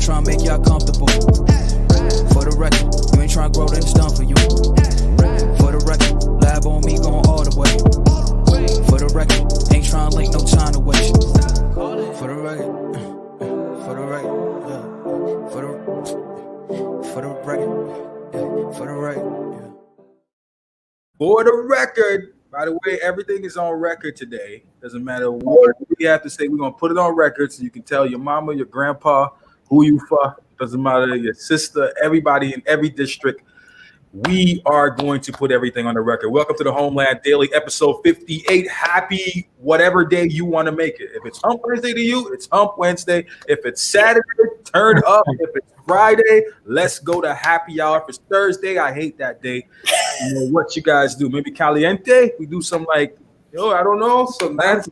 trying to make y'all comfortable. For the record, you ain't trying to grow, then it's done for you. For the record, lab on me going all the way. For the record, ain't trying to link, no time to waste. For the record, for the record, yeah. For the record, yeah. For the record, yeah. For the record, by the way, everything is on record today. Doesn't matter what we have to say. We're gonna put it on record so you can tell your mama, your grandpa, who you fuck. Doesn't matter, your sister, everybody in every district. We are going to put everything on the record. Welcome to the Homeland Daily, episode 58. Happy whatever day you want to make it. If it's Hump Wednesday to you, it's Hump Wednesday. If it's Saturday, turn up. If it's Friday, let's go to happy hour. If it's Thursday, I hate that day. You know what you guys do? Maybe caliente. We do some like, I don't know, some that's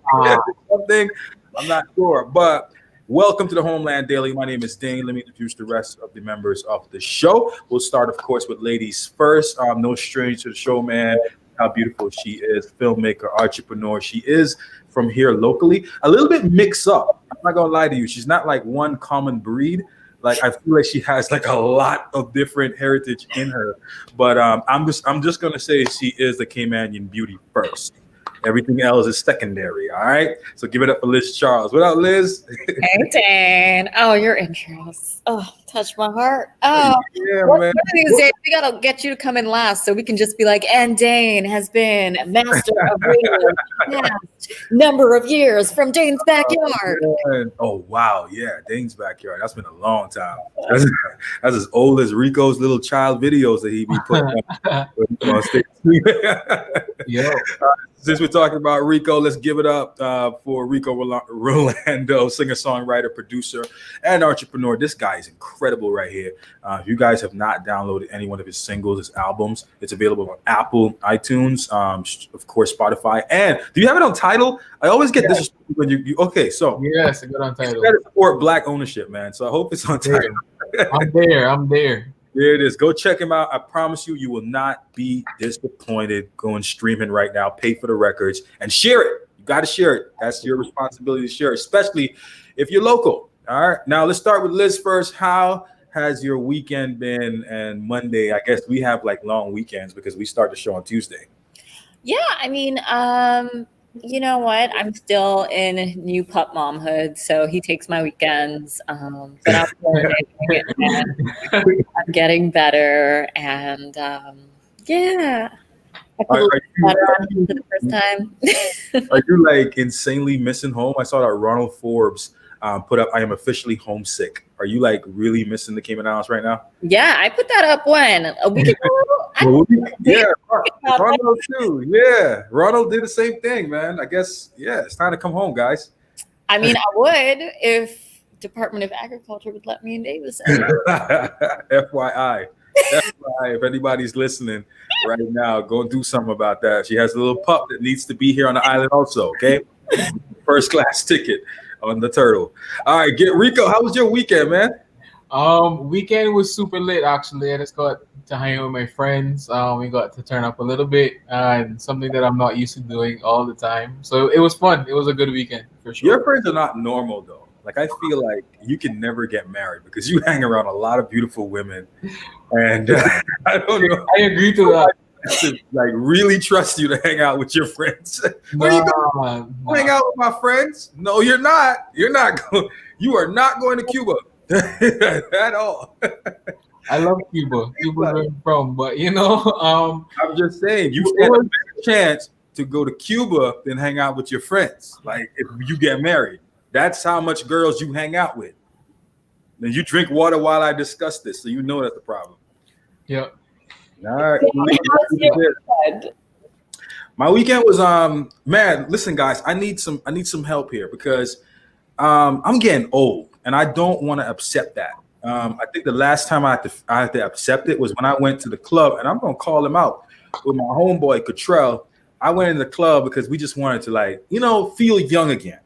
something. I'm not sure, but welcome to the Homeland Daily. My name is Dane. Let me introduce the rest of the members of the show. We'll start, of course, with ladies first. No stranger to the show, man. How beautiful she is. Filmmaker, entrepreneur. She is from here locally. A little bit mixed up. I'm not going to lie to you. She's not like one common breed. Like I feel like she has like a lot of different heritage in her. But I'm just going to say she is the Caymanian beauty first. Everything else is secondary, all right? So give it up for Liz Charles. What up, Liz? Hey, Dan. Oh, your intros. Oh, touch my heart. Oh, yeah, one man. of these days, we got to get you to come in last so we can just be like, and Dane has been master of radio past number of years from Dane's backyard. Oh, wow. Yeah, Dane's backyard. That's been a long time. That's as old as Rico's little child videos that he be putting on stage. Yeah. Since we're talking about Rico, let's give it up for Rico Rolando, singer-songwriter, producer, and entrepreneur. This guy is incredible right here. If you guys have not downloaded any one of his singles, his albums, it's available on Apple, iTunes, of course, Spotify. And do you have it on Tidal? I always get this when you okay, so yes, it's good on Tidal. You gotta support Black ownership, man. So I hope it's on Tidal. I'm there. There it is. Go check him out. I promise you, you will not be disappointed. Going streaming right now. Pay for the records and share it. You got to share it. That's your responsibility to share it, especially if you're local. All right. Now let's start with Liz first. How has your weekend been? And Monday, I guess we have like long weekends because we start the show on Tuesday. Yeah, I mean, you know what? I'm still in new pup momhood, so he takes my weekends. But I'm learning and I'm getting better, and yeah, I feel better on him for the first time. Are you like insanely missing home? I saw that Ronald Forbes put up, "I am officially homesick." Are you like really missing the Cayman Islands right now? Yeah, I put that up a week ago. Yeah, Ronald too. Yeah, Ronald did the same thing, man. I guess, yeah, it's time to come home, guys. I mean, I would if Department of Agriculture would let me in Davis. FYI, if anybody's listening right now, go and do something about that. She has a little pup that needs to be here on the island also, okay? First class ticket on the turtle. All right, Rico, how was your weekend, man? Weekend was super lit, actually. I just got to hang out with my friends. We got to turn up a little bit, and something that I'm not used to doing all the time. So it was fun. It was a good weekend, for sure. Your friends are not normal, though. Like, I feel like you can never get married because you hang around a lot of beautiful women. And I don't know. I agree to that. To, like, really trust you to hang out with your friends. Where you going? Hang out with my friends? No, you're not. You're not going. You are not going to Cuba at all. I love Cuba. Cuba's where I'm from, but I'm just saying you stand a better chance to go to Cuba than hang out with your friends. Like if you get married, that's how much girls you hang out with. Then you drink water while I discuss this, so you know that's the problem. Yep. All right. My weekend was man, listen guys, I need some help here because I'm getting old and I don't want to accept that. I think the last time I had to accept it was when I went to the club, and I'm gonna call him out with my homeboy Cottrell. I went in the club because we just wanted to feel young again.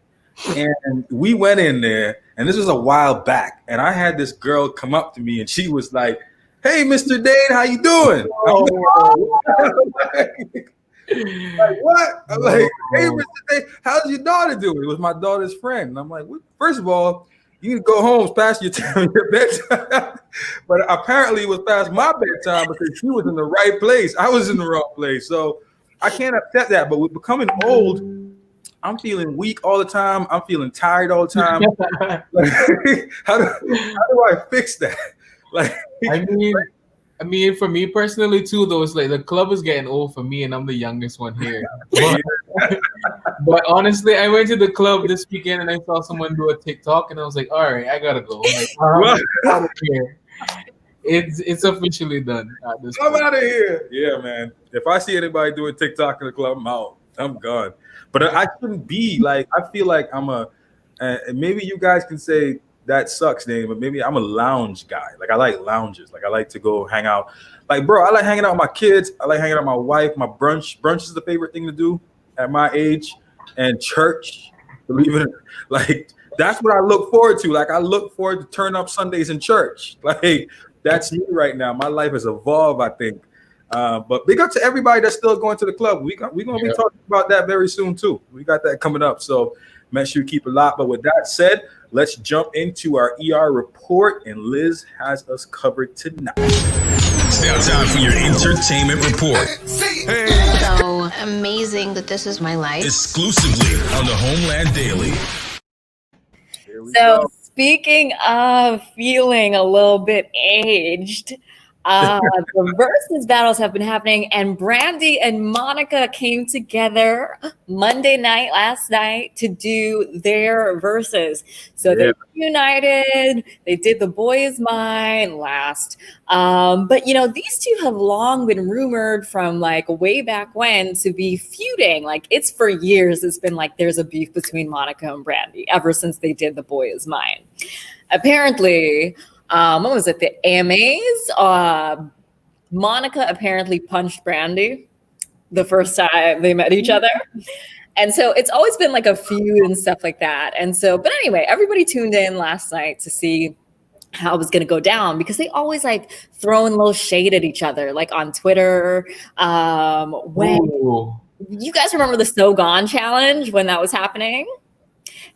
And we went in there, and this was a while back, and I had this girl come up to me and she was like, "Hey, Mr. Dane, how you doing?" Like, what? I'm like, "Hey, Mr. Dane, how's your daughter doing?" It was my daughter's friend. And I'm like, first of all, You need to go home. It's past your time, your bedtime. But apparently it was past my bedtime because she was in the right place. I was in the wrong place. So I can't accept that. But with becoming old, I'm feeling weak all the time. I'm feeling tired all the time. Like, how do I fix that? Like, I mean, for me personally too, though, it's like the club is getting old for me, and I'm the youngest one here. But honestly, I went to the club this weekend and I saw someone do a TikTok, and I was like, all right, I gotta go. Like, out of here. It's officially done at this I'm point. out of here. Yeah, man. If I see anybody doing TikTok in the club, I'm out. I'm gone. But I shouldn't be like. I feel like I'm a. Maybe you guys can say that sucks, Dave, but maybe I'm a lounge guy. Like I like lounges. Like I like to go hang out. Like, bro, I like hanging out with my kids. I like hanging out with my wife. My brunch is the favorite thing to do at my age. And church, believe it, like that's what I look forward to. Like I look forward to turn up Sundays in church. Like that's me right now. My life has evolved, I think. But big up to everybody that's still going to the club. We're gonna be talking about that very soon too. We got that coming up. So make sure you keep it locked. But with that said, let's jump into our ER report, and Liz has us covered tonight. It's now time for your entertainment report. So amazing that this is my life. Exclusively on the Homeland Daily. So speaking of feeling a little bit aged, the versus battles have been happening, and Brandy and Monica came together Monday night, last night, to do their verses. So they united. They did The Boy Is Mine last. But, you know, these two have long been rumored from like way back when to be feuding. Like it's for years. It's been like there's a beef between Monica and Brandy ever since they did The Boy Is Mine. Apparently, what was it? The AMAs? Monica apparently punched Brandy the first time they met each other. And so it's always been like a feud and stuff like that. And so, but anyway, everybody tuned in last night to see how it was going to go down because they always like throwing a little shade at each other, like on Twitter. When you guys remember the So Gone challenge when that was happening?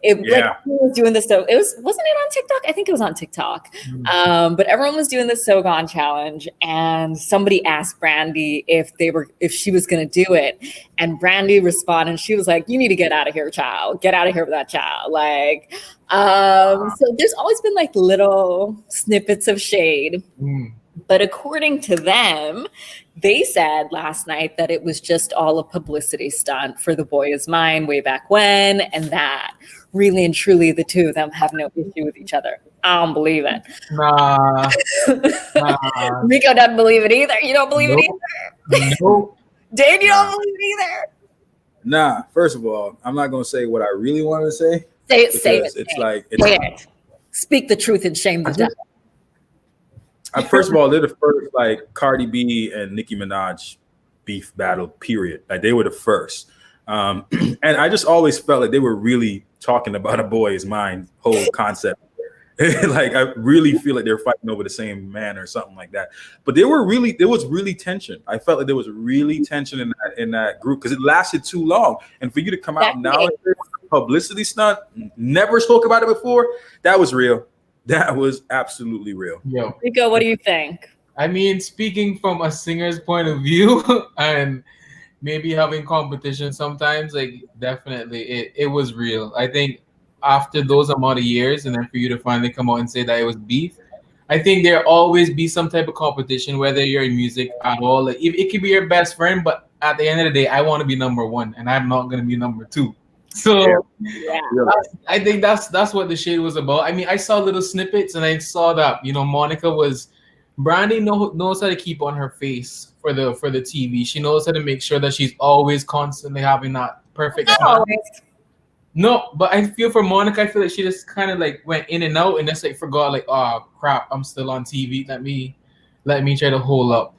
Like was doing this, so wasn't it on TikTok? I think it was on TikTok. But everyone was doing the So Gone challenge, and somebody asked Brandy if she was going to do it, and Brandy responded. She was like, "You need to get out of here, child. Get out of here with that child." Like, so there's always been like little snippets of shade. But according to them, they said last night that it was just all a publicity stunt for The Boy Is Mine way back when, and that really and truly the two of them have no issue with each other. I don't believe it. Nah. Rico doesn't believe it either. You don't believe it either? Nope. Dave, you don't believe it either? Nah, first of all, I'm not going to say what I really wanted to say. Say it. Say it. Speak the truth and shame the devil. First of all, they're the first like Cardi B and Nicki Minaj beef battle, period. Like they were the first. And I just always felt like they were really talking about A Boy Is Mine whole concept. Like I really feel like they're fighting over the same man or something like that. But there was really tension. I felt like there was really tension in that group because it lasted too long. And for you to come out now and say publicity stunt, never spoke about it before, that was real. That was absolutely real. Yo, Rico, what do you think? I mean, speaking from a singer's point of view and maybe having competition sometimes, like definitely it was real. I think after those amount of years, and then for you to finally come out and say that it was beef, I think there always be some type of competition, whether you're in music at all. Like it could be your best friend, but at the end of the day, I want to be number one, and I'm not going to be number two. So I think that's what the shade was about. I mean, I saw little snippets, and I saw that Brandy knows how to keep on her face for the TV. She knows how to make sure that she's always constantly having that perfect smile. No, but I feel for Monica, I feel like she just kind of like went in and out and just like forgot, like, oh crap, I'm still on TV. Let me try to hold up.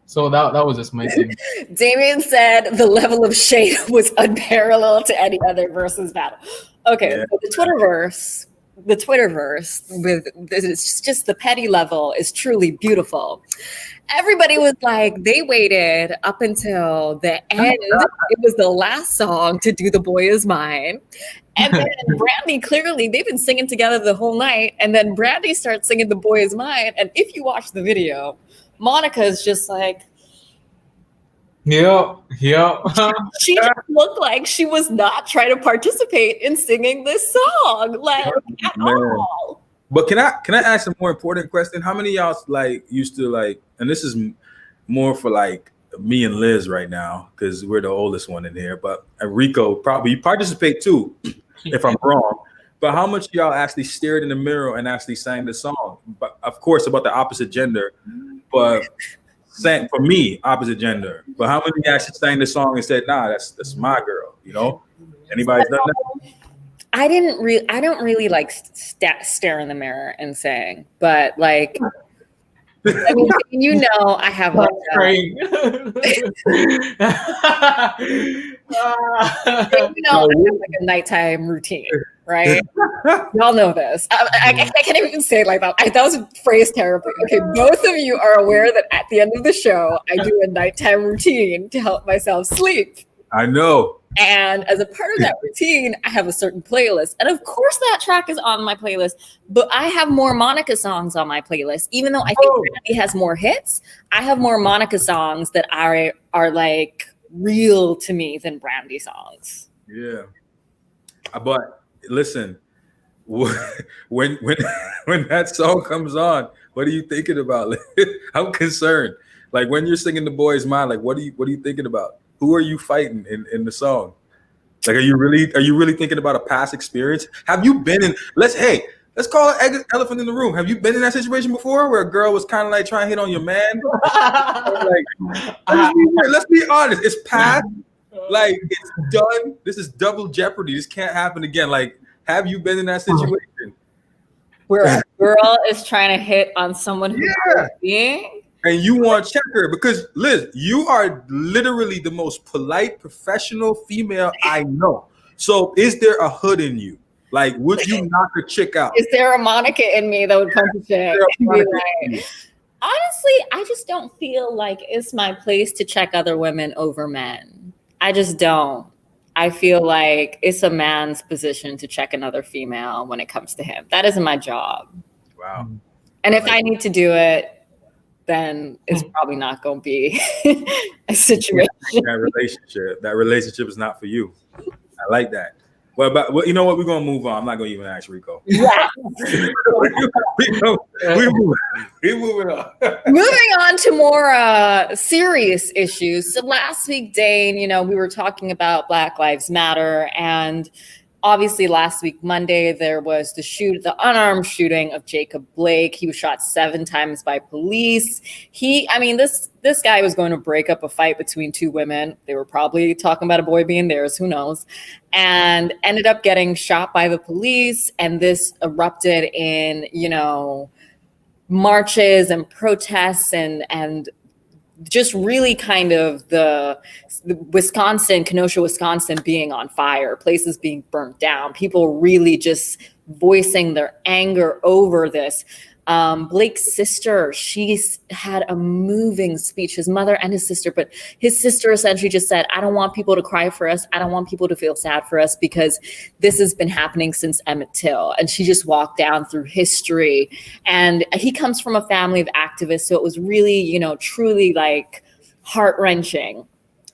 So that was just my thing. Damien said the level of shade was unparalleled to any other versus battle. Okay, so the Twitterverse the Twitterverse with it's just the petty level is truly beautiful. Everybody was like, they waited up until the end. It was the last song to do The Boy Is Mine. And then Brandy, clearly, they've been singing together the whole night. And then Brandy starts singing The Boy Is Mine. And if you watch the video, Monica's just like, yeah. she just looked like she was not trying to participate in singing this song, like at all. But can I ask a more important question? How many of y'all like used to like, and this is more for like me and Liz right now because we're the oldest one in here, but Rico probably participate too, if I'm wrong. But how much of y'all actually stared in the mirror and actually sang the song? But of course, about the opposite gender, but sang for me, opposite gender. But how many actually sang the song and said, "Nah, that's my girl"? You know, anybody's done that? I don't really like stare in the mirror and sing, but like, I mean, you know, I have like a nighttime routine, right? Y'all know this. I can't even say it like that. That was phrased terribly. Okay, both of you are aware that at the end of the show, I do a nighttime routine to help myself sleep. I know. And as a part of that routine, I have a certain playlist. And of course that track is on my playlist, but I have more Monica songs on my playlist. Even though I think Brandy has more hits, I have more Monica songs that are like real to me than Brandy songs. Yeah. But listen, when that song comes on, what are you thinking about? I'm concerned. Like when you're singing The Boy's Mind, like what are you thinking about? Who are you fighting in the song? Like, are you really thinking about a past experience? Have you been in? Let's call it elephant in the room. Have you been in that situation before where a girl was kind of like trying to hit on your man? Let's be honest. It's past. Like it's done. This is double jeopardy. This can't happen again. Like, have you been in that situation where a girl is trying to hit on someone who's being? And you want to check her because Liz, you are literally the most polite, professional female I know. So is there a hood in you? Like, would you knock a chick out? Is there a Monica in me that would punch a chick? Honestly, I just don't feel like it's my place to check other women over men. I just don't. I feel like it's a man's position to check another female when it comes to him. That isn't my job. Wow. And if I need to do it, then it's probably not going to be a situation. That relationship is not for you. I like that. Well, you know what? We're going to move on. I'm not going to even ask Rico. Yeah. We're moving on. Moving on to more serious issues. So last week, Dane, we were talking about Black Lives Matter, and obviously, last week, Monday, there was the unarmed shooting of Jacob Blake. He was shot 7 times by police. This guy was going to break up a fight between 2 women. They were probably talking about a boy being theirs, who knows, and ended up getting shot by the police. And this erupted in, marches and protests and just really kind of the Kenosha, Wisconsin being on fire, places being burnt down, people really just voicing their anger over this. Blake's sister, she had a moving speech, his mother and his sister, but his sister essentially just said, I don't want people to cry for us. I don't want people to feel sad for us because this has been happening since Emmett Till. And she just walked down through history. And he comes from a family of activists. So it was really, truly like heart-wrenching.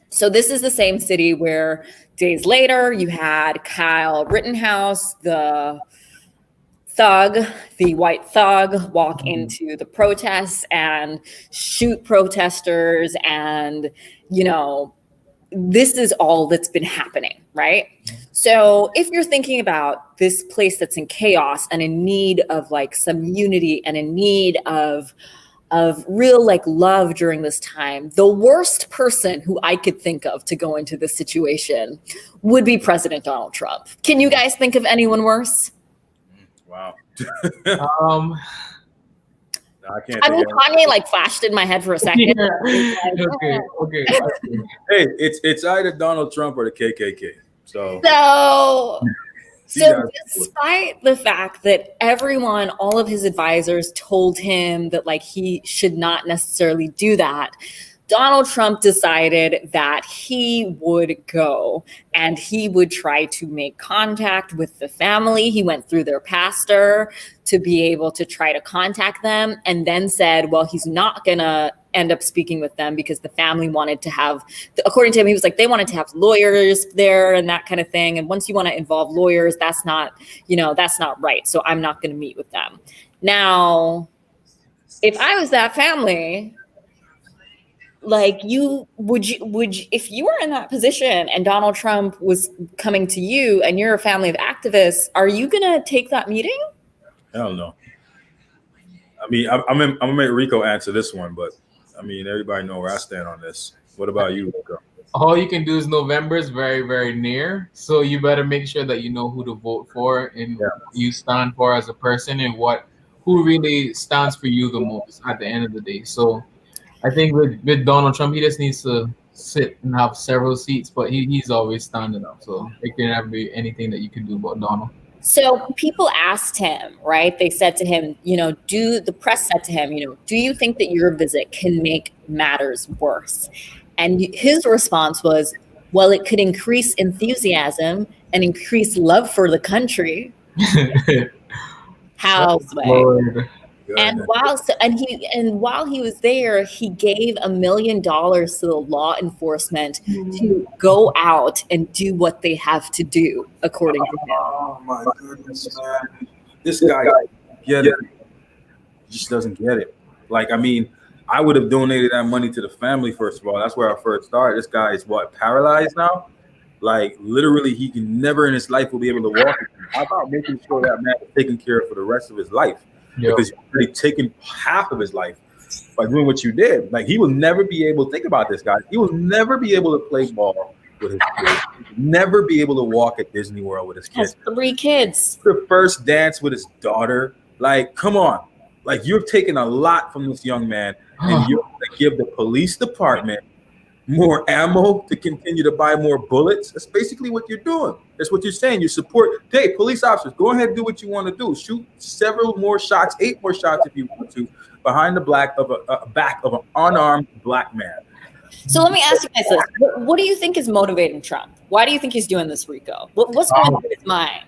So this is the same city where days later you had Kyle Rittenhouse, the white thug, walk into the protests and shoot protesters. And, this is all that's been happening, right? So if you're thinking about this place that's in chaos and in need of like some unity and in need of real like love during this time, the worst person who I could think of to go into this situation would be President Donald Trump. Can you guys think of anyone worse? Wow. No, I can't. Kanye like flashed in my head for a second. Yeah. Okay. Hey, it's either Donald Trump or the KKK. So So despite the fact that everyone, all of his advisors told him that like he should not necessarily do that, Donald Trump decided that he would go and he would try to make contact with the family. He went through their pastor to be able to try to contact them, and then said, well, he's not going to end up speaking with them because the family wanted to have, according to him, he was like, they wanted to have lawyers there and that kind of thing. And once you want to involve lawyers, that's not, that's not right. So I'm not going to meet with them. Now, if I was that family, like would you if you were in that position and Donald Trump was coming to you and you're a family of activists, are you gonna take that meeting? Hell no. I mean, I'm gonna make Rico answer this one, but I mean, everybody know where I stand on this. What about you, Rico? All you can do is November is very, very near. So you better make sure that you know who to vote for and what you stand for as a person and who really stands for you the most at the end of the day. So I think with Donald Trump, he just needs to sit and have several seats, but he's always standing up. So there can never be anything that you can do about Donald. So people asked him, right? They said to him, the press said to him, do you think that your visit can make matters worse? And his response was, well, it could increase enthusiasm and increase love for the country. How's way? And while he was there, he gave $1 million to the law enforcement to go out and do what they have to do, according to him. Oh my goodness, man! This guy just doesn't get it. Like, I mean, I would have donated that money to the family first of all. That's where I first started. This guy is paralyzed now. Like, literally, he can never in his life will be able to walk. How about making sure that man is taken care of for the rest of his life? Because you've already taken half of his life by doing what you did. Like, he will never be able to think about this, guy. He will never be able to play ball with his kids. Never be able to walk at Disney World with his kids. Has 3 kids. The first dance with his daughter. Like, come on. Like, you've taken a lot from this young man, and you're going to give the police department more ammo to continue to buy more bullets. That's basically what you're doing. That's what you're saying. You support, hey, police officers, go ahead and do what you want to do. Shoot several more shots, 8 more shots if you want to, behind the back of an unarmed black man. So let me ask you guys this. What do you think is motivating Trump? Why do you think he's doing this, Rico? What's going through his mind?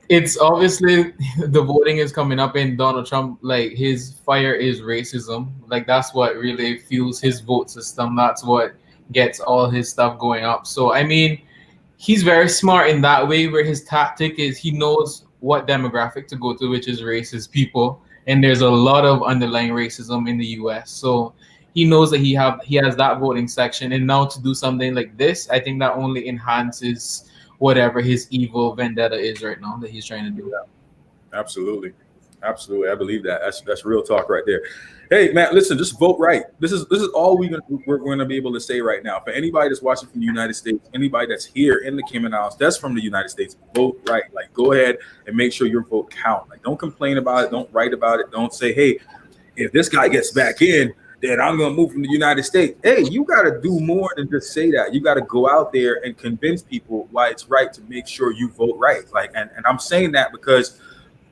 It's obviously the voting is coming up in Donald Trump. Like, his fire is racism. Like, that's what really fuels his vote system. That's what gets all his stuff going up. So, I mean, he's very smart in that way, where his tactic is he knows what demographic to go to, which is racist people. And there's a lot of underlying racism in the US. So he knows that he has that voting section. And now to do something like this, I think that only enhances whatever his evil vendetta is right now that he's trying to do. Absolutely. I believe that. That's real talk right there. Hey, man, listen, just vote right. This is all we're going to be able to say right now. For anybody that's watching from the United States, anybody that's here in the Cayman Islands, that's from the United States, vote right. Like, go ahead and make sure your vote count. Like, don't complain about it. Don't write about it. Don't say, hey, if this guy gets back in, then I'm going to move from the United States. Hey, you got to do more than just say that. You got to go out there and convince people why it's right to make sure you vote right. Like, and I'm saying that because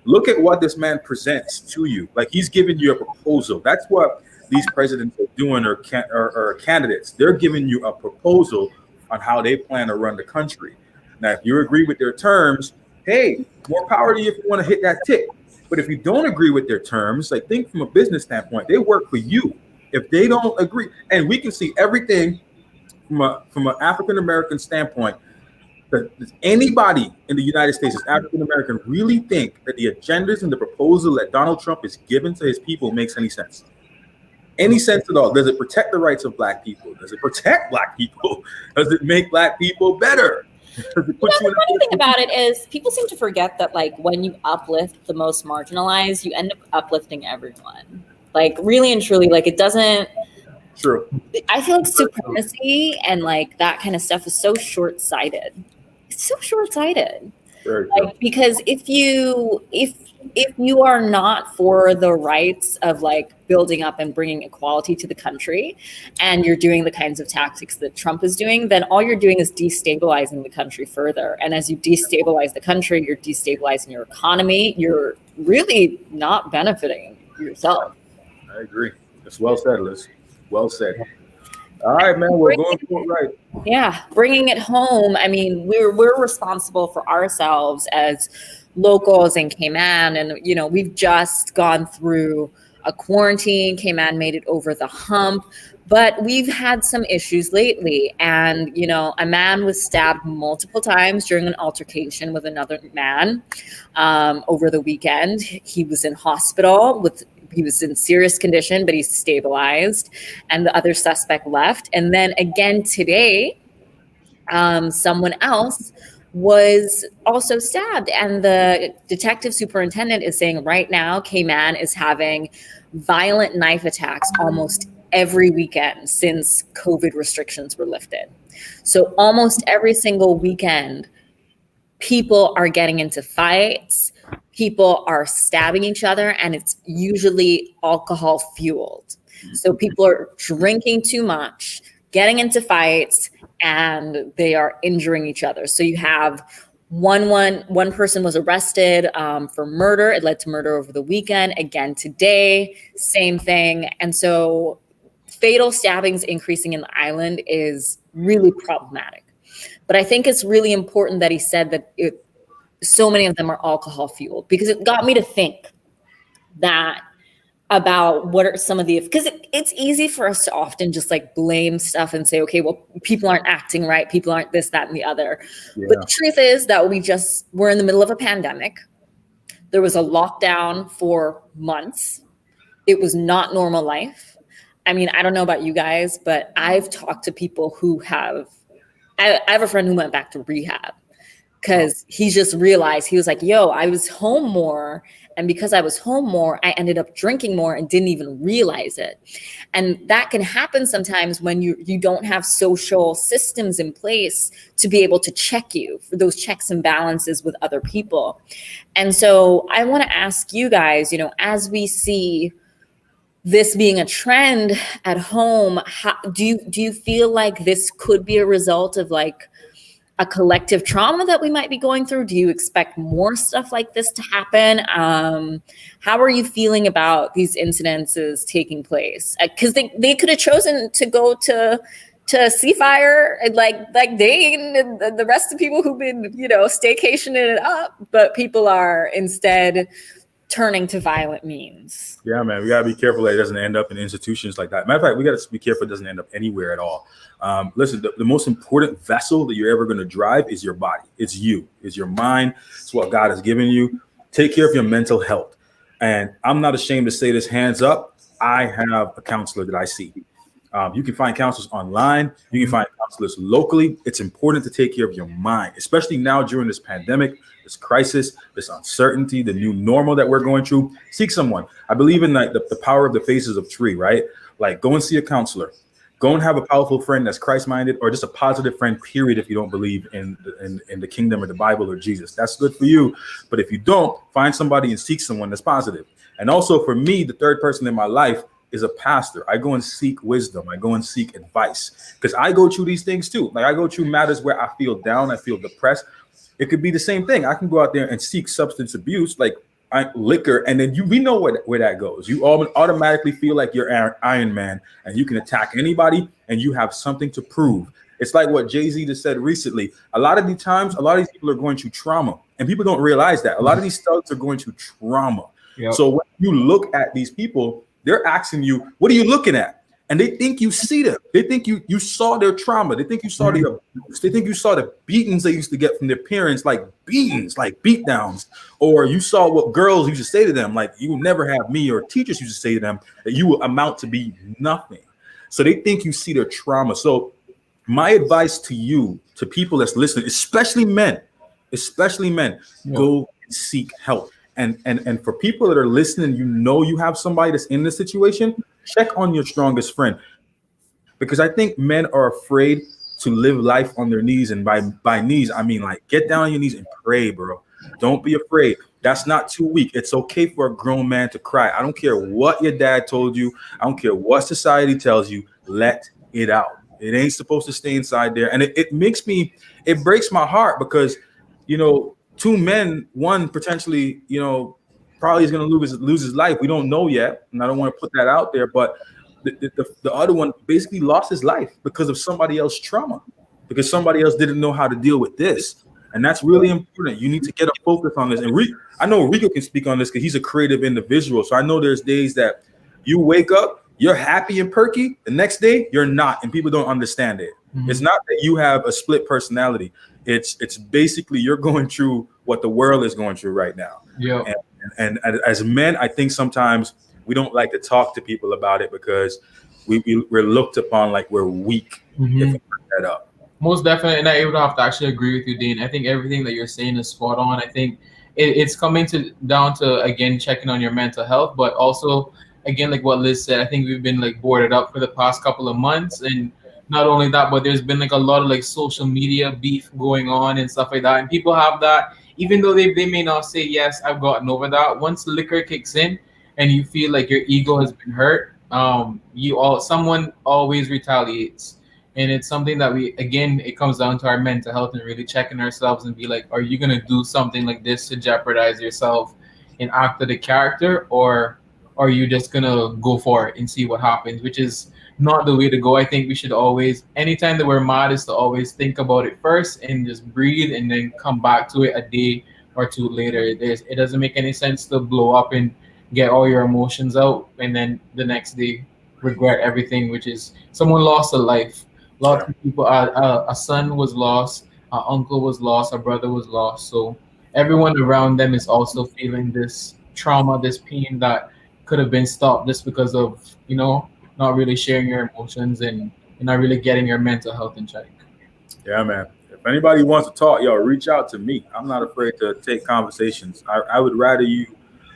look at what this man presents to you. Like, he's giving you a proposal. That's what these presidents are doing, or candidates. They're giving you a proposal on how they plan to run the country. Now, if you agree with their terms, hey, more power to you if you want to hit that tick. But if you don't agree with their terms, like, think from a business standpoint, they work for you. If they don't agree, and we can see everything from an African-American standpoint, that anybody in the United States is African-American really think that the agendas and the proposal that Donald Trump is giving to his people makes any sense. Any sense at all? Does it protect the rights of black people? Does it protect black people? Does it make black people better? The funny thing about it is people seem to forget that, like, when you uplift the most marginalized, you end up uplifting everyone. Like, really and truly, like, it doesn't. True. I feel like supremacy and like that kind of stuff is so short-sighted. It's so short-sighted. Very like, because if if you are not for the rights of like building up and bringing equality to the country, and you're doing the kinds of tactics that Trump is doing, then all you're doing is destabilizing the country further. And as you destabilize the country, you're destabilizing your economy. You're really not benefiting yourself. I agree. That's well said, Liz. Well said. All right, man. We're going for it right. Yeah, bringing it home. I mean, we're responsible for ourselves as locals in Cayman, and you know, we've just gone through a quarantine. Cayman made it over the hump, but we've had some issues lately. And you know, a man was stabbed multiple times during an altercation with another man over the weekend. He was in hospital he was in serious condition, but he's stabilized, and the other suspect left. And then again today, someone else was also stabbed. And the detective superintendent is saying right now, Cayman is having violent knife attacks almost every weekend since COVID restrictions were lifted. So almost every single weekend, people are getting into fights, people are stabbing each other, and it's usually alcohol fueled. So people are drinking too much, getting into fights, and they are injuring each other. So you have one person was arrested for murder. It led to murder over the weekend. Again today, same thing. And so fatal stabbings increasing in the island is really problematic. But I think it's really important that he said that so many of them are alcohol fueled, because it got me to think that about what are some of the, because it's easy for us to often just like blame stuff and say, okay, well, people aren't acting right. People aren't this, that, and the other. Yeah. But the truth is that we're in the middle of a pandemic. There was a lockdown for months. It was not normal life. I mean, I don't know about you guys, but I've talked to people who I have a friend who went back to rehab because he just realized, he was like, yo, I was home more. And because I was home more, I ended up drinking more and didn't even realize it. And that can happen sometimes when you don't have social systems in place to be able to check you for those checks and balances with other people. And so I want to ask you guys, you know, as we see this being a trend at home, do you feel like this could be a result of like a collective trauma that we might be going through? Do you expect more stuff like this to happen? How are you feeling about these incidences taking place? Because they could have chosen to go to Seafire like Dane and the rest of the people who've been, you know, staycationing it up, but people are instead turning to violent means. Yeah, man, we gotta be careful that it doesn't end up in institutions like that. Matter of fact, we gotta be careful it doesn't end up anywhere at all. Listen, the most important vessel that you're ever going to drive is your body. It's you. It's your mind. It's what God has given you. Take care of your mental health. And I'm not ashamed to say this, hands up, I have a counselor that I see. You can find counselors online. You can find counselors locally. It's important to take care of your mind, especially now during this pandemic, this crisis, this uncertainty, the new normal that we're going through. Seek someone. I believe in like the power of the faces of three, right? Like go and see a counselor. Go and have a powerful friend that's Christ-minded, or just a positive friend, period, if you don't believe in the kingdom or the Bible or Jesus. That's good for you. But if you don't, find somebody and seek someone that's positive. And also for me, the third person in my life is a pastor. I go and seek wisdom. I go and seek advice because I go through these things too. Like I go through matters where I feel down, I feel depressed. It could be the same thing. I can go out there and seek substance abuse, like liquor, and then we know where that goes. You automatically feel like you're Iron Man and you can attack anybody and you have something to prove. It's like what Jay-Z just said recently. A lot of these people are going through trauma and people don't realize that. A lot of these thugs are going through trauma. Yep. So when you look at these people, they're asking you, what are you looking at? And they think you see them. They think you saw their trauma. They think you saw the abuse. They think you saw the beatings they used to get from their parents, like beatings, like beatdowns. Or you saw what girls used to say to them, like you will never have me, or teachers used to say to them that you will amount to be nothing. So they think you see their trauma. So my advice to you, to people that's listening, especially men, go and seek help. And for people that are listening, you know you have somebody that's in this situation, check on your strongest friend. Because I think men are afraid to live life on their knees. And by knees, I mean like get down on your knees and pray, bro. Don't be afraid. That's not too weak. It's okay for a grown man to cry. I don't care what your dad told you. I don't care what society tells you. Let it out. It ain't supposed to stay inside there. And it breaks my heart because, two men, one potentially, probably is going to lose his life. We don't know yet. And I don't want to put that out there, but the other one basically lost his life because of somebody else's trauma, because somebody else didn't know how to deal with this. And that's really important. You need to get a focus on this. And I know Rico can speak on this because he's a creative individual. So I know there's days that you wake up, you're happy and perky. The next day, you're not, and people don't understand it. Mm-hmm. It's not that you have a split personality. It's basically you're going through what the world is going through right now. Yeah. And as men, I think sometimes we don't like to talk to people about it because we're looked upon like we're weak if we bring that up. Most definitely, and I would have to actually agree with you, Dean. I think everything that you're saying is spot on. I think it's coming down to again checking on your mental health, but also again like what Liz said. I think we've been like boarded up for the past couple of months, and not only that, but there's been like a lot of like social media beef going on and stuff like that, and people have that. Even though they may not say yes, I've gotten over that. Once liquor kicks in, and you feel like your ego has been hurt, someone always retaliates. And it's something that it comes down to our mental health and really checking ourselves and be like, are you going to do something like this to jeopardize yourself and act to the character, or are you just going to go for it and see what happens, which is not the way to go. I think we should always, anytime that we're mad, is to always think about it first and just breathe and then come back to it a day or two later. It doesn't make any sense to blow up and get all your emotions out and then the next day regret everything, which is someone lost a life. Lots of people, a son was lost, an uncle was lost, a brother was lost. So everyone around them is also feeling this trauma, this pain that could have been stopped just because of, not really sharing your emotions and not really getting your mental health in check. Yeah, man. If anybody wants to talk, reach out to me. I'm not afraid to take conversations. I would rather you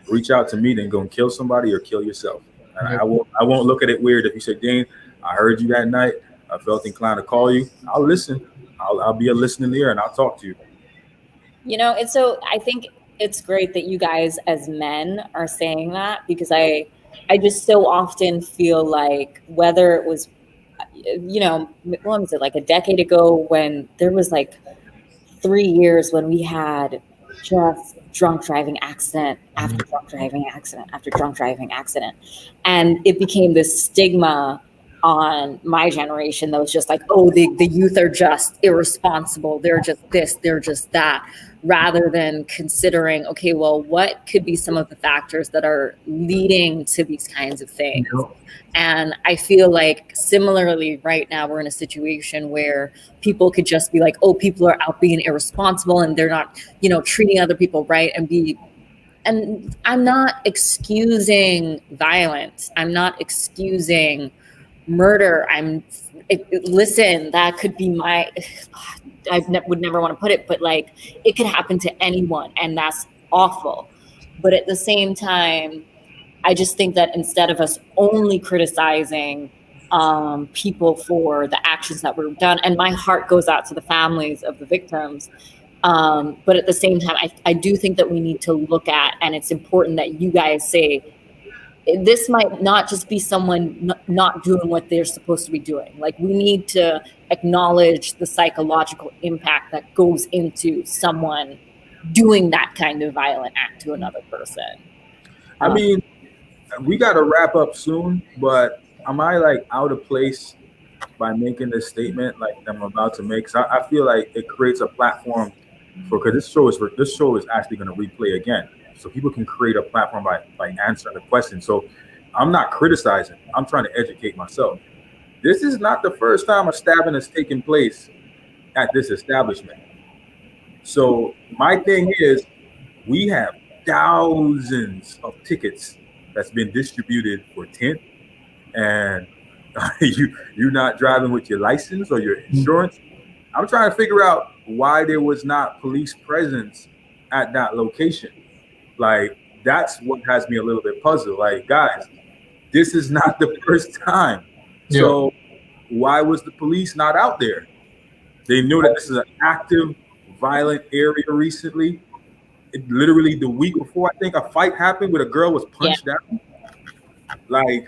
reach out to me than go and kill somebody or kill yourself. And I won't look at it weird if you say, Dane, I heard you that night. I felt inclined to call you. I'll listen. I'll be a listening ear and I'll talk to you. I think it's great that you guys as men are saying that, because I just so often feel like whether it was, what was it, like a decade ago when there was like 3 years when we had just drunk driving accident after drunk driving accident after drunk driving accident. And it became this stigma on my generation that was just like, oh, the youth are just irresponsible. They're just this, they're just that, rather than considering, okay, well, what could be some of the factors that are leading to these kinds of things? Yeah. And I feel like similarly right now we're in a situation where people could just be like, oh, people are out being irresponsible and they're not, treating other people right, and I'm not excusing violence. I'm not excusing murder. Listen, that could be would never want to put it, but like it could happen to anyone, and that's awful. But at the same time, I just think that instead of us only criticizing people for the actions that were done, and my heart goes out to the families of the victims, but at the same time, I do think that we need to look at, and it's important that you guys say, this might not just be someone not doing what they're supposed to be doing. Like, we need to acknowledge the psychological impact that goes into someone doing that kind of violent act to another person. I mean, we got to wrap up soon, but am I like out of place by making this statement like I'm about to make? So I feel like it creates a platform because this show is actually going to replay again. So people can create a platform by answering the question. So I'm not criticizing. I'm trying to educate myself. This is not the first time a stabbing has taken place at this establishment. So my thing is, we have thousands of tickets that's been distributed for tint, and you're not driving with your license or your insurance. I'm trying to figure out why there was not police presence at that location. Like, that's what has me a little bit puzzled. Like, guys, this is not the first time. Yeah. So why was the police not out there? They knew that this is an active, violent area recently. literally the week before, I think a fight happened where a girl was punched down. Like,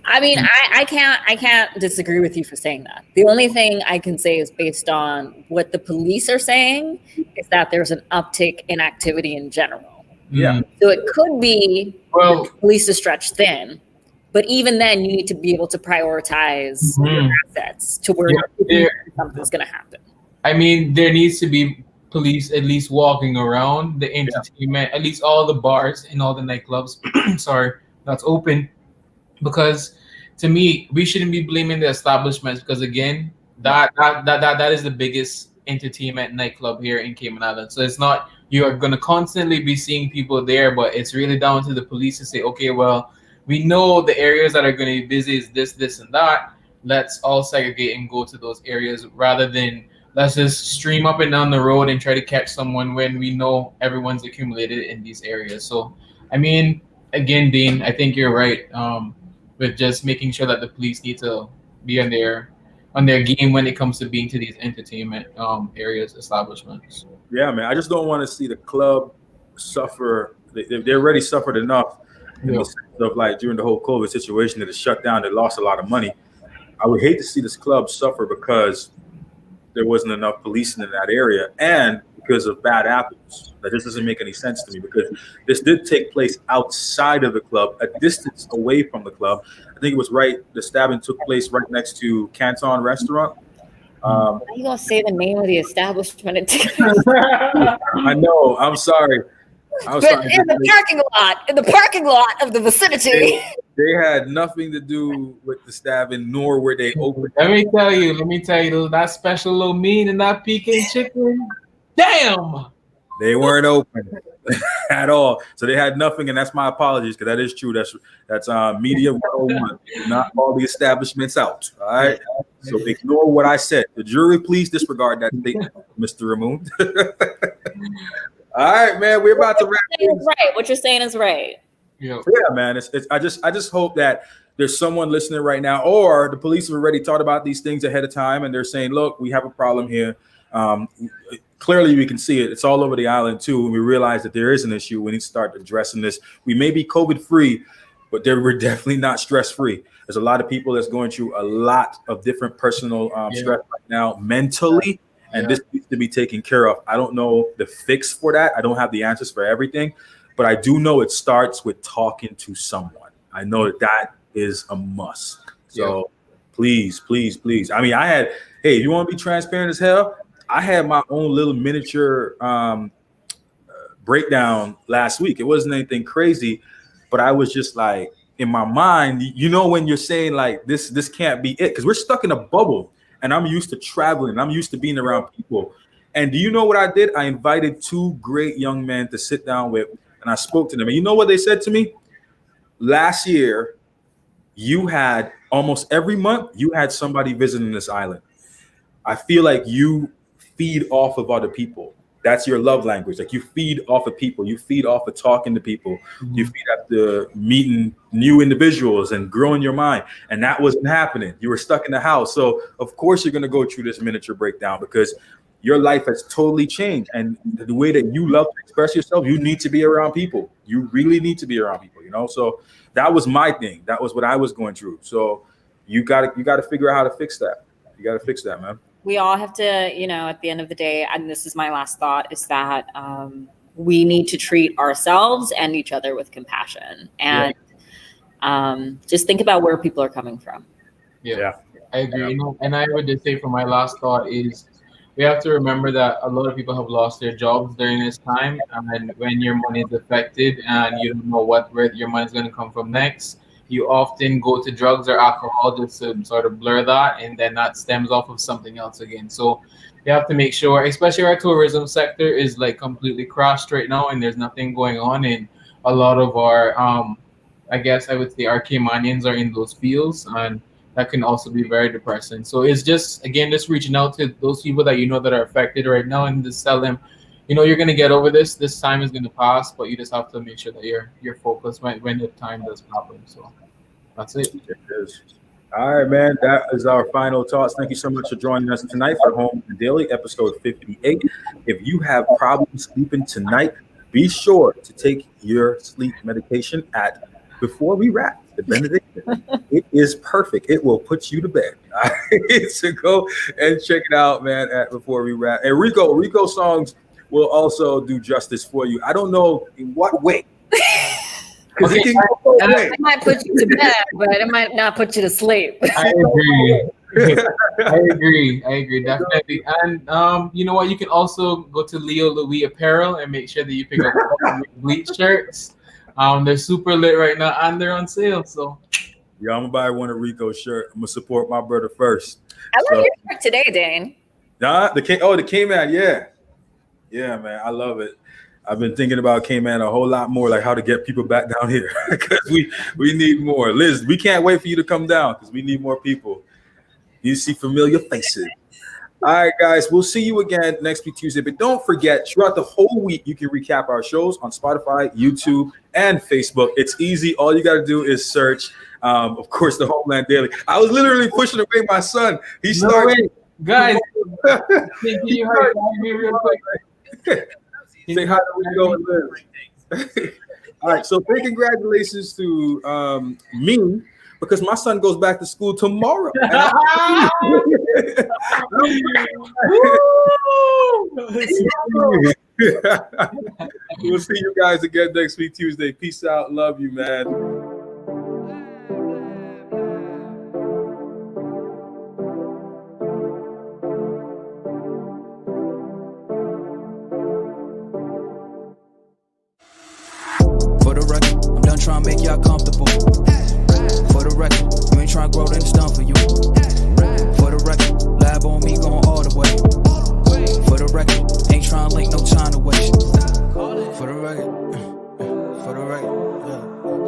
I mean, I can't disagree with you for saying that. The only thing I can say is based on what the police are saying is that there's an uptick in activity in general. yeah, So it could be the police is stretched thin, but even then, you need to be able to prioritize your assets to where something's going to happen. I mean, there needs to be police at least walking around the entertainment, at least all the bars and all the nightclubs. Sorry, that's open. Because to me, we shouldn't be blaming the establishments because again, that is the biggest entertainment nightclub here in Cayman Islands. So it's not you are gonna constantly be seeing people there, but it's really down to the police to say, okay, well, we know the areas that are gonna be busy is this, and that. Let's all segregate and go to those areas rather than let's just stream up and down the road and try to catch someone when we know everyone's accumulated in these areas. So I mean, again, Dean, I think you're right. With just making sure that the police need to be on their game when it comes to being to these entertainment areas, establishments. Yeah, man. I just don't want to see the club suffer. They already suffered enough in the sense of like during the whole COVID situation that it shut down. They lost a lot of money. I would hate to see this club suffer because there wasn't enough policing in that area and because of bad apples. That just doesn't make any sense to me because this did take place outside of the club, a distance away from the club. I think it was the stabbing took place right next to Canton Restaurant. Are you going to say the name of the establishment? I know. I'm sorry. In the parking lot of the vicinity. They had nothing to do with the stabbing, nor were they open. Let me tell you, that special little mean and that Peking chicken, damn! They weren't open at all. So they had nothing, and that's my apologies, because that is true. That's Media 101. Not all the establishments out. All right. So ignore what I said. The jury, please disregard that statement, Mr. Ramon. All right, man. We're about to wrap things. Right. What you're saying is right. Yeah, man. I just hope that there's someone listening right now, or the police have already thought about these things ahead of time, and they're saying, "Look, we have a problem here." Clearly, we can see it. It's all over the island too, and we realize that there is an issue. We need to start addressing this. We may be COVID-free, but we're definitely not stress-free. There's a lot of people that's going through a lot of different personal stress right now, mentally, and this needs to be taken care of. I don't know the fix for that. I don't have the answers for everything. But I do know it starts with talking to someone. I know that is a must. So please. I mean, if you want to be transparent as hell, I had my own little miniature breakdown last week. It wasn't anything crazy, but I was just like, in my mind, when you're saying like, this can't be it, because we're stuck in a bubble and I'm used to traveling. I'm used to being around people. And do you know what I did? I invited two great young men to sit down with, and I spoke to them. And you know what they said to me? Last year, you had almost every month, you had somebody visiting this island. I feel like you feed off of other people. That's your love language. Like you feed off of people. You feed off of talking to people. Mm-hmm. You feed after meeting new individuals and growing your mind. And that wasn't happening. You were stuck in the house. So of course you're going to go through this miniature breakdown because your life has totally changed. And the way that you love to express yourself, you need to be around people. You really need to be around people, So that was my thing. That was what I was going through. So you got to figure out how to fix that. You got to fix that, man. We all have to, at the end of the day, and this is my last thought, is that we need to treat ourselves and each other with compassion. And just think about where people are coming from. Yeah. I agree. And I would just say for my last thought is, we have to remember that a lot of people have lost their jobs during this time. And when your money is affected and you don't know where your money is going to come from next, you often go to drugs or alcohol just to sort of blur that. And then that stems off of something else again. So you have to make sure, especially our tourism sector is like completely crashed right now. And there's nothing going on. And a lot of our, I guess I would say our Caymanians are in those fields. And that can also be very depressing. So it's just, again, just reaching out to those people that that are affected right now and just tell them, you're going to get over this. This time is going to pass, but you just have to make sure that you're focused when the time does happen. So that's it. It is. All right, man. That is our final thoughts. Thank you so much for joining us tonight for Homeland Daily, episode 58. If you have problems sleeping tonight, be sure to take your sleep medication before we wrap the benediction. It is perfect. It will put you to bed. All right? So go and check it out, man, before we wrap. And Rico songs will also do justice for you. I don't know in what way. Okay, It might put you to bed, but it might not put you to sleep. I agree. I agree, definitely. And you know what? You can also go to Leo Louis Apparel and make sure that you pick up bleach shirts. They're super lit right now and they're on sale. So yeah, I'm gonna buy one of Rico's shirt. I'm gonna support my brother first. I love your shirt today, Dane. The K-Man, yeah, man, I love it. I've been thinking about K-Man a whole lot more, like how to get people back down here because we need more. Liz, we can't wait for you to come down because we need more people. You see familiar faces. All right, guys, we'll see you again next week, Tuesday. But don't forget, throughout the whole week, you can recap our shows on Spotify, YouTube, and Facebook. It's easy. All you got to do is search, of course, the Homeland Daily. I was literally pushing away my son. He started. Guys, can you hurry me real quick? Say hi to Rico and Liz. All right, so big congratulations to me because my son goes back to school tomorrow. We'll see you guys again next week, Tuesday. Peace out. Love you, man. For the record, I'm done trying to make y'all comfortable. For the record, you ain't trying to grow, then it's done for you. For the record, lab on me going all the way. For the record, ain't trying to link, no time to waste. For the record, yeah.